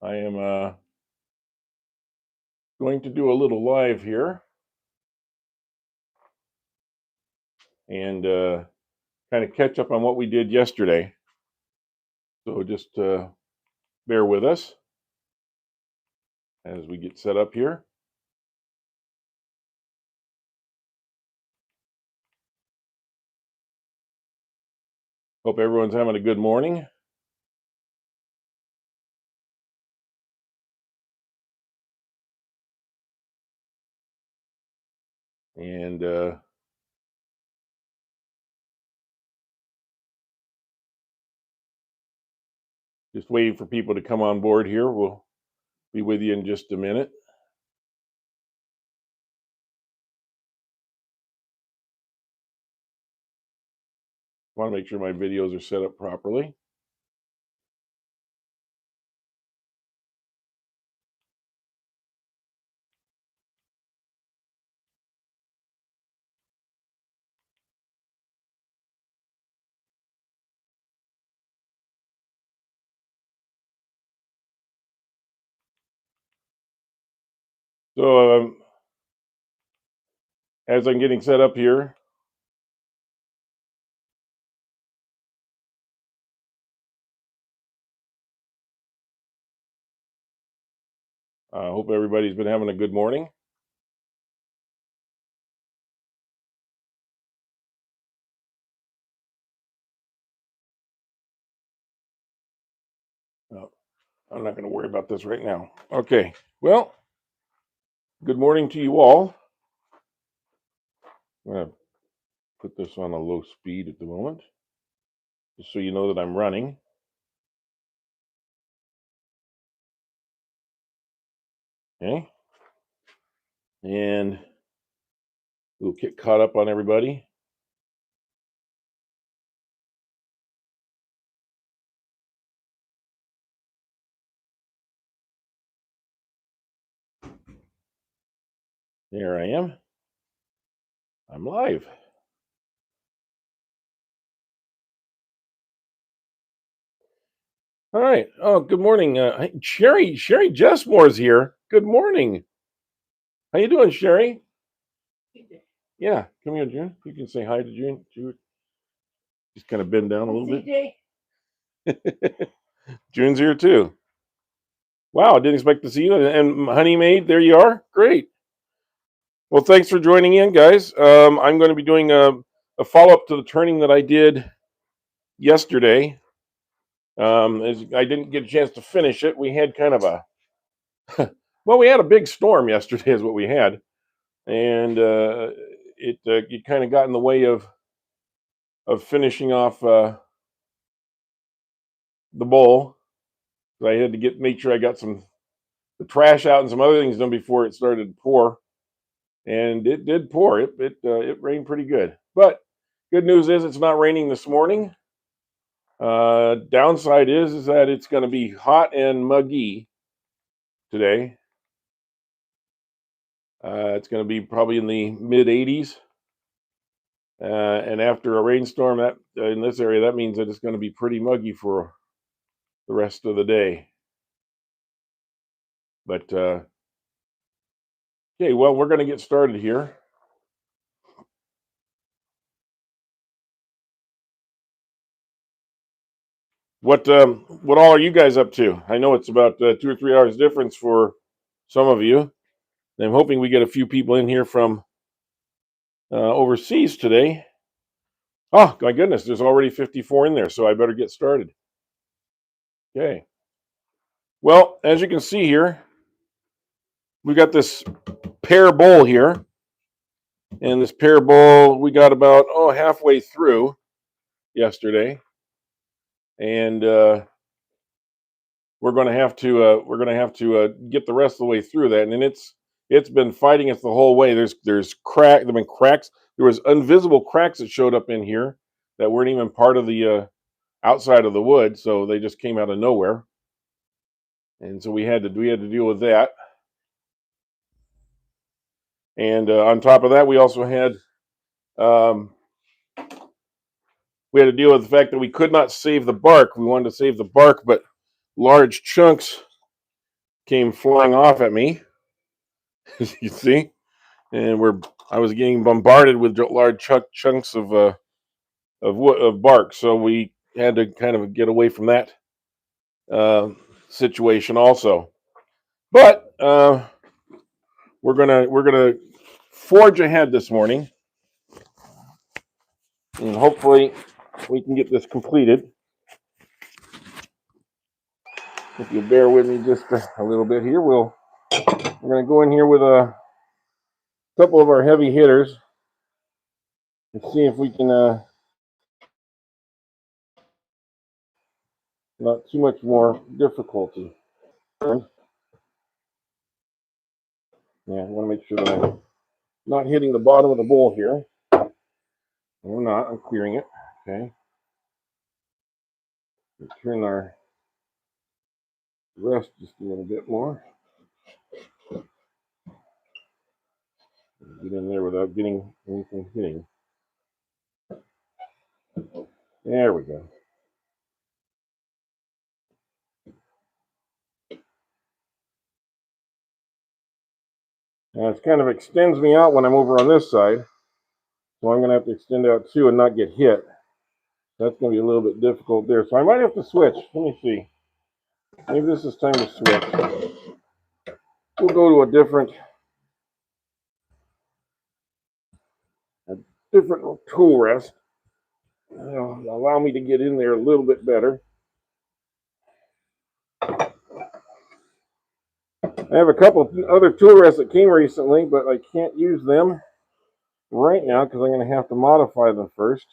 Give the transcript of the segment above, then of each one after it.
I am going to do a little live here and kind of catch up on what we did yesterday. So just bear with us as we get set up here. Hope everyone's having a good morning. And just waiting for people to come on board here. We'll be with you in just a minute. I want to make sure my videos are set up properly. So as I'm getting set up here, I hope everybody's been having a good morning. No, I'm not going to worry about this right now. Okay, well, good morning to you all. I'm going to put this on a low speed at the moment, just so you know that I'm running. Okay, and we'll get caught up on everybody. There I am. I'm live. All right. Oh, good morning, Sherry. Sherry Jessmore's here. Good morning. How you doing, Sherry? Yeah, come here, June. You can say hi to June. June. Just kind of bend down a little bit. June's here too. Wow, I didn't expect to see you. And Honey Maid, there you are. Great. Well, thanks for joining in, guys. I'm going to be doing a follow-up to the turning that I did yesterday. As I didn't get a chance to finish it, we had kind of a well, we had a big storm yesterday, is what we had, and it kind of got in the way of finishing off the bowl. So I had to make sure I got the trash out and some other things done before it started to pour, and it did pour. It rained pretty good, but good news is it's not raining this morning. Downside is that it's going to be hot and muggy today. It's going to be probably in the mid 80s. And after a rainstorm in this area, that means that it's going to be pretty muggy for the rest of the day. But okay, well, we're going to get started here. What all are you guys up to? I know it's about 2 or 3 hours difference for some of you. I'm hoping we get a few people in here from overseas today. Oh, my goodness, there's already 54 in there, so I better get started. Okay. Well, as you can see here, we got this pear bowl here. And this pear bowl, we got about halfway through yesterday. And we're going to have to get the rest of the way through that. And it's been fighting us the whole way. There've been cracks. There was invisible cracks that showed up in here that weren't even part of the outside of the wood, so they just came out of nowhere. And so we had to deal with that. And on top of that, we also had to deal with the fact that we could not save the bark. We wanted to save the bark, but large chunks came flying off at me, as you see, and I was getting bombarded with large chunks of wood, of bark. So we had to kind of get away from that uh, situation also. But we're gonna forge ahead this morning, and hopefully we can get this completed. If you bear with me just a little bit here, we're gonna go in here with a couple of our heavy hitters and see if we can not too much more difficulty. Yeah, I want to make sure that I'm not hitting the bottom of the bowl here. I'm not. I'm clearing it. Okay. Turn our rest just a little bit more. Get in there without getting anything hitting. There we go. Now it kind of extends me out when I'm over on this side. So I'm going to have to extend out too and not get hit. That's going to be a little bit difficult there. So I might have to switch. Let me see. Maybe this is time to switch. We'll go to a different tool rest. It'll allow me to get in there a little bit better. I have a couple of other tool rests that came recently, but I can't use them right now because I'm going to have to modify them first.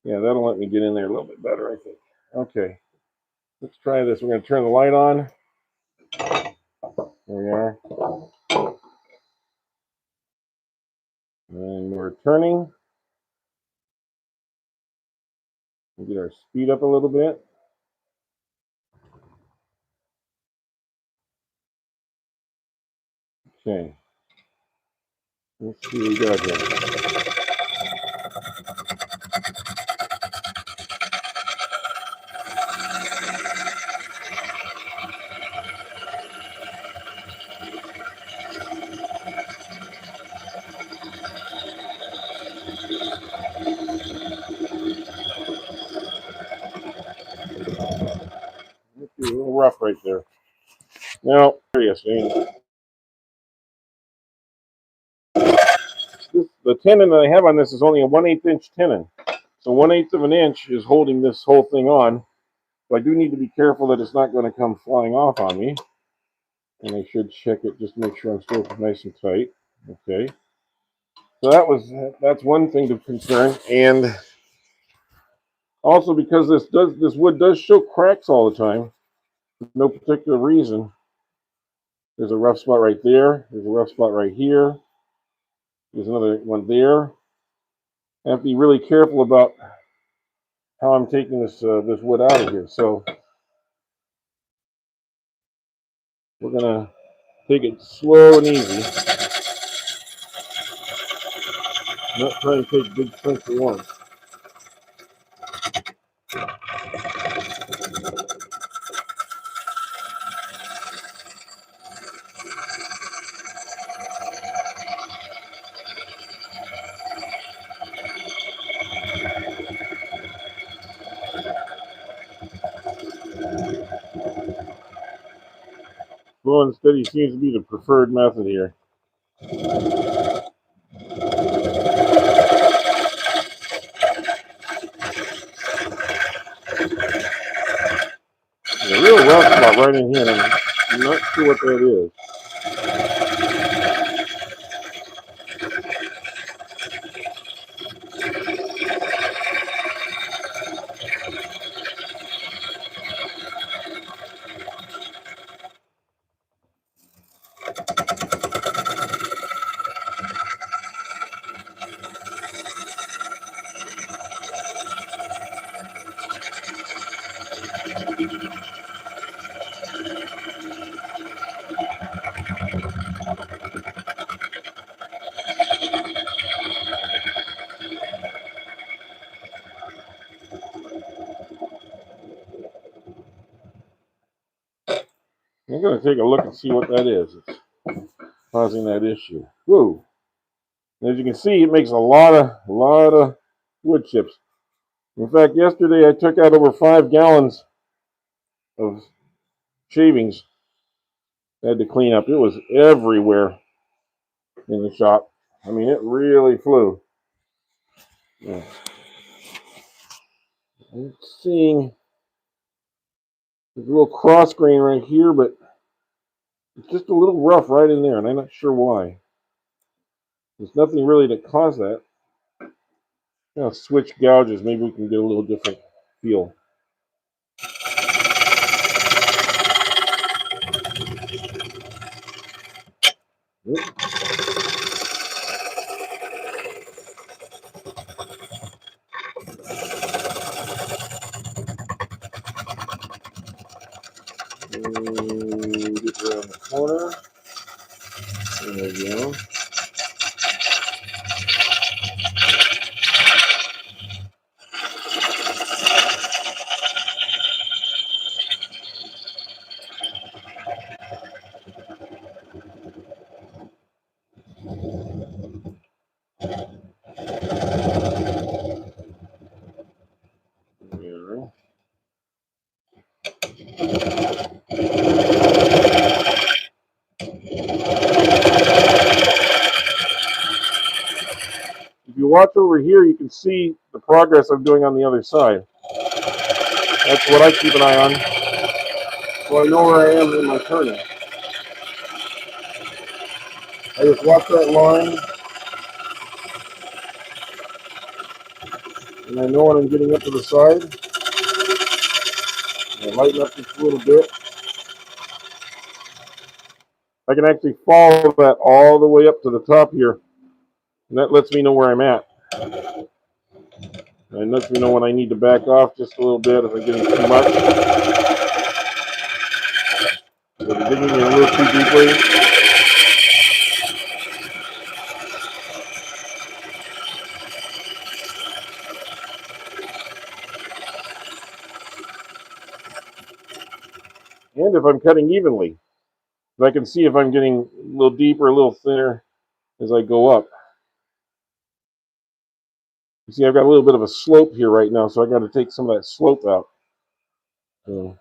Yeah, that'll let me get in there a little bit better, I think. Okay, let's try this. We're going to turn the light on. There we are. And we're turning. We'll get our speed up a little bit. Okay. Let's see what we got here. Let's be a little rough right there. Now, seriously, the tenon that I have on this is only a 1/8 inch tenon. So 1/8 of an inch is holding this whole thing on. So I do need to be careful that it's not going to come flying off on me. And I should check it just to make sure I'm still nice and tight. Okay. So that's one thing to concern. And also because this wood does show cracks all the time, for no particular reason. There's a rough spot right there. There's a rough spot right here. There's another one there. I have to be really careful about how I'm taking this wood out of here. So we're gonna take it slow and easy. Not trying to take big chunks at once. Slow and steady seems to be the preferred method here. There's a real rough spot right in here, and I'm not sure what that is. going to take a look and see what that is. It's causing that issue. Whoa. As you can see, it makes a lot of wood chips. In fact, yesterday I took out over 5 gallons of shavings. I had to clean up. It was everywhere in the shop. I mean, it really flew. Yeah. I'm seeing there's a little cross grain right here, but it's just a little rough right in there, and I'm not sure why. There's nothing really to cause that. Now switch gouges. Maybe we can get a little different feel. Yep. Get around the corner. There we go. There. If you watch over here, you can see the progress I'm doing on the other side. That's what I keep an eye on, so I know where I am in my turning. I just watch that line, and I know when I'm getting up to the side. I lighten up just a little bit. I can actually follow that all the way up to the top here, and that lets me know where I'm at. And it lets me know when I need to back off just a little bit if I'm getting too much. If I'm digging in a little too deeply. And if I'm cutting evenly. I can see if I'm getting a little deeper, a little thinner as I go up. You see, I've got a little bit of a slope here right now, so I got to take some of that slope out. So.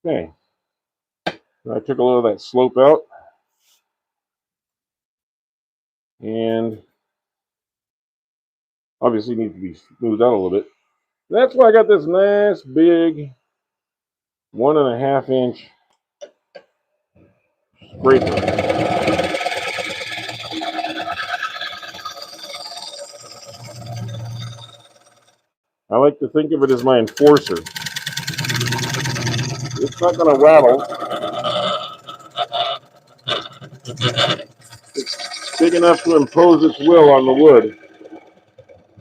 Okay. I took a little of that slope out. And obviously needs to be smoothed out a little bit. That's why I got this nice big 1.5 inch scraper. I like to think of it as my enforcer. It's not going to rattle. It's big enough to impose its will on the wood.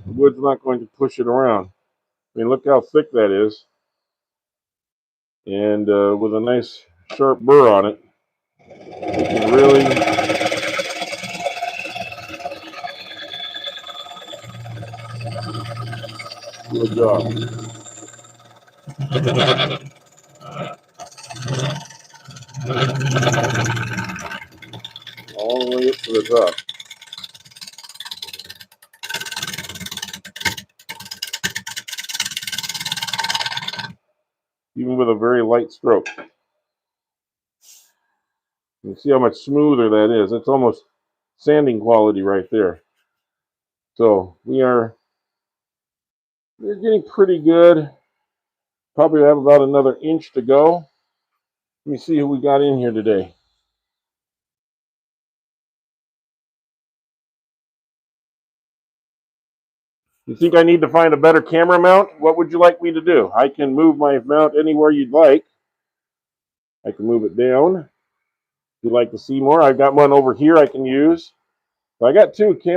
The wood's not going to push it around. I mean, look how thick that is. And with a nice sharp burr on it, you can really do a job. All the way up to the top. even with a very light stroke. You can see how much smoother that is. It's almost sanding quality right there. So we're getting pretty good. Probably have about another inch to go. Let me see who we got in here today. You think I need to find a better camera mount? What would you like me to do? I can move my mount anywhere you'd like. I can move it down. If you'd like to see more, I've got one over here I can use. So I got two cameras.